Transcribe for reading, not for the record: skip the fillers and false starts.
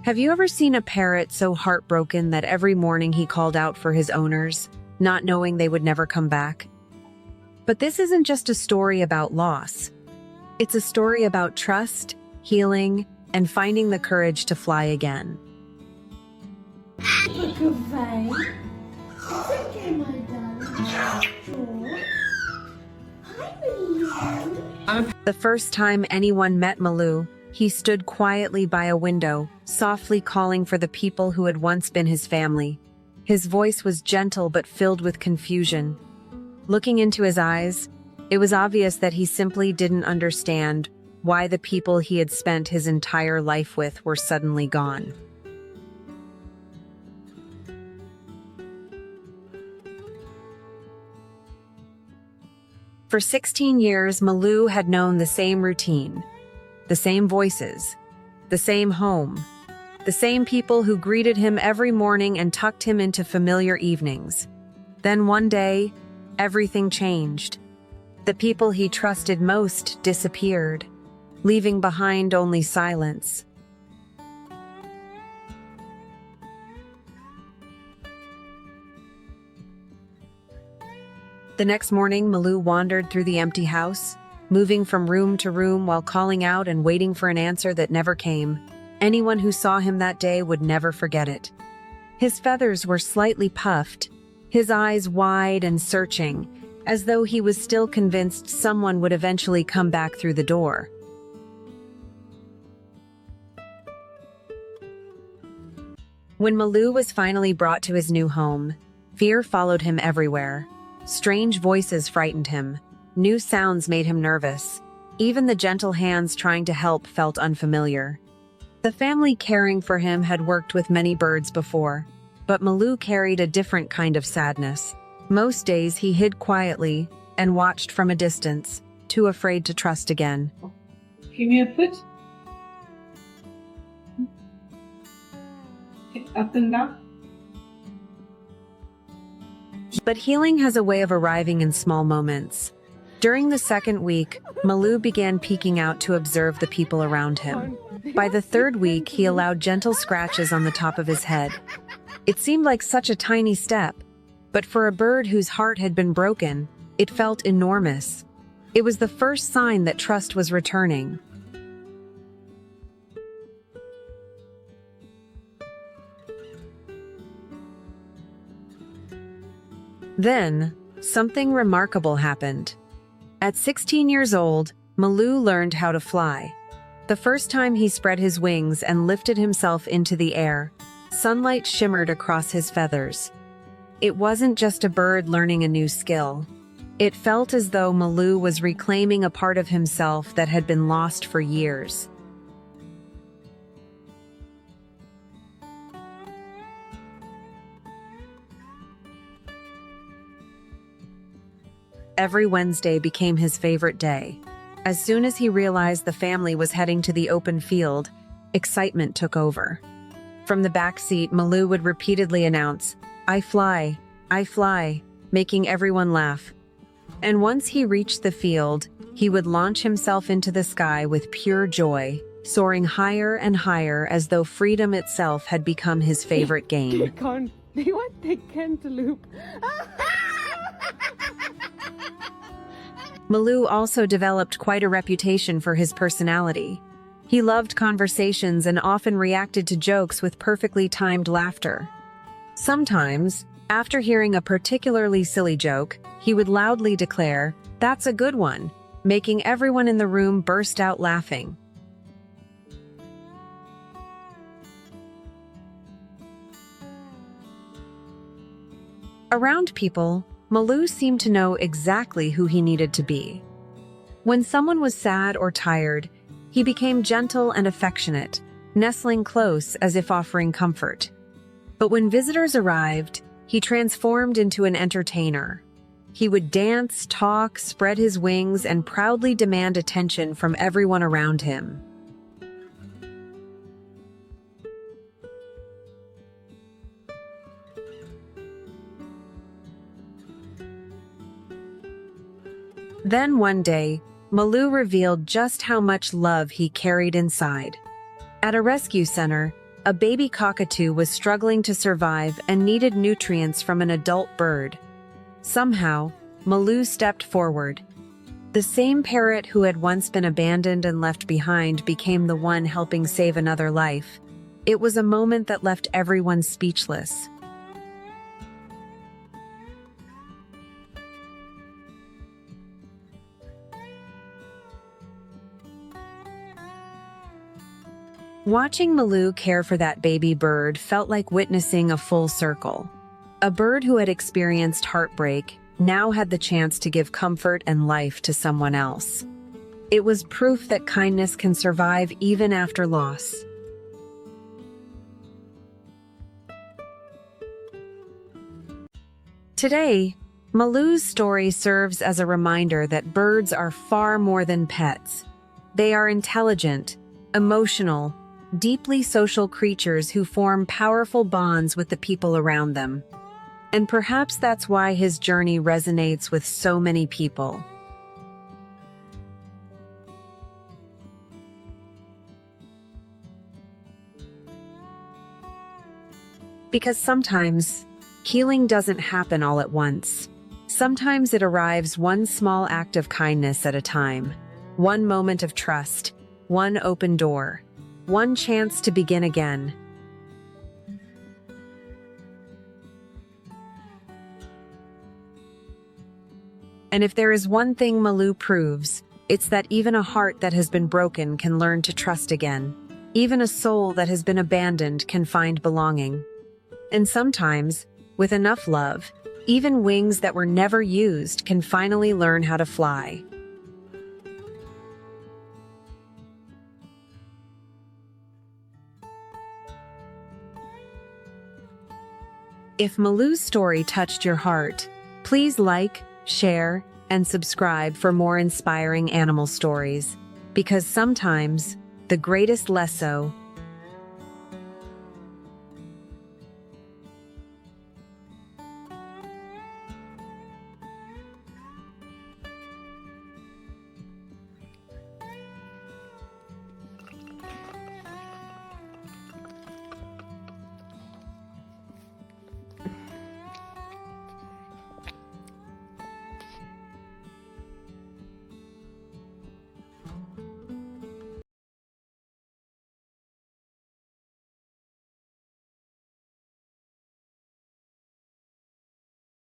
Have you ever seen a parrot so heartbroken that every morning he called out for his owners, not knowing they would never come back? But this isn't just a story about loss. It's a story about trust, healing, and finding the courage to fly again. The first time anyone met Maloo, he stood quietly by a window, softly calling for the people who had once been his family. His voice was gentle but filled with confusion. Looking into his eyes, it was obvious that he simply didn't understand why the people he had spent his entire life with were suddenly gone. For 16 years, Maloo had known the same routine, the same voices, the same home, the same people who greeted him every morning and tucked him into familiar evenings. Then one day, everything changed. The people he trusted most disappeared, leaving behind only silence. The next morning, Maloo wandered through the empty house, moving from room to room while calling out and waiting for an answer that never came. Anyone who saw him that day would never forget it. His feathers were slightly puffed, his eyes wide and searching, as though he was still convinced someone would eventually come back through the door. When Maloo was finally brought to his new home, fear followed him everywhere. Strange voices frightened him. New sounds made him nervous. Even the gentle hands trying to help felt unfamiliar. The family caring for him had worked with many birds before, but Maloo carried a different kind of sadness. Most days he hid quietly and watched from a distance, too afraid to trust again. Give me a foot. Up and down. But healing has a way of arriving in small moments. During the second week, Maloo began peeking out to observe the people around him. By the third week, he allowed gentle scratches on the top of his head. It seemed like such a tiny step, but for a bird whose heart had been broken, it felt enormous. It was the first sign that trust was returning. Then, something remarkable happened. At 16 years old, Maloo learned how to fly. The first time he spread his wings and lifted himself into the air, sunlight shimmered across his feathers. It wasn't just a bird learning a new skill. It felt as though Maloo was reclaiming a part of himself that had been lost for years. Every Wednesday became his favorite day. As soon as he realized the family was heading to the open field, excitement took over. From the back seat, Maloo would repeatedly announce, "I fly, making everyone laugh. And once he reached the field, he would launch himself into the sky with pure joy, soaring higher and higher as though freedom itself had become his favorite game. Maloo also developed quite a reputation for his personality. He loved conversations and often reacted to jokes with perfectly timed laughter. Sometimes, after hearing a particularly silly joke, he would loudly declare, "That's a good one," making everyone in the room burst out laughing. Around people, Maloo seemed to know exactly who he needed to be. When someone was sad or tired, he became gentle and affectionate, nestling close as if offering comfort. But when visitors arrived, he transformed into an entertainer. He would dance, talk, spread his wings, and proudly demand attention from everyone around him. Then one day, Maloo revealed just how much love he carried inside. At a rescue center, A baby cockatoo was struggling to survive and needed nutrients from an adult bird. Somehow, Maloo stepped forward. The same parrot who had once been abandoned and left behind became the one helping save another life. It was a moment that left everyone speechless. Watching Maloo care for that baby bird felt like witnessing a full circle. A bird who had experienced heartbreak now had the chance to give comfort and life to someone else. It was proof that kindness can survive even after loss. Today, Maloo's story serves as a reminder that birds are far more than pets. They are intelligent, emotional, deeply social creatures who form powerful bonds with the people around them. And perhaps that's why his journey resonates with so many people. Because sometimes, healing doesn't happen all at once. Sometimes it arrives one small act of kindness at a time, one moment of trust, one open door, one chance to begin again. And if there is one thing Maloo proves, it's that even a heart that has been broken can learn to trust again. Even a soul that has been abandoned can find belonging. And sometimes, with enough love, even wings that were never used can finally learn how to fly. If Maloo's story touched your heart, please like, share, and subscribe for more inspiring animal stories. Because sometimes, the greatest lesson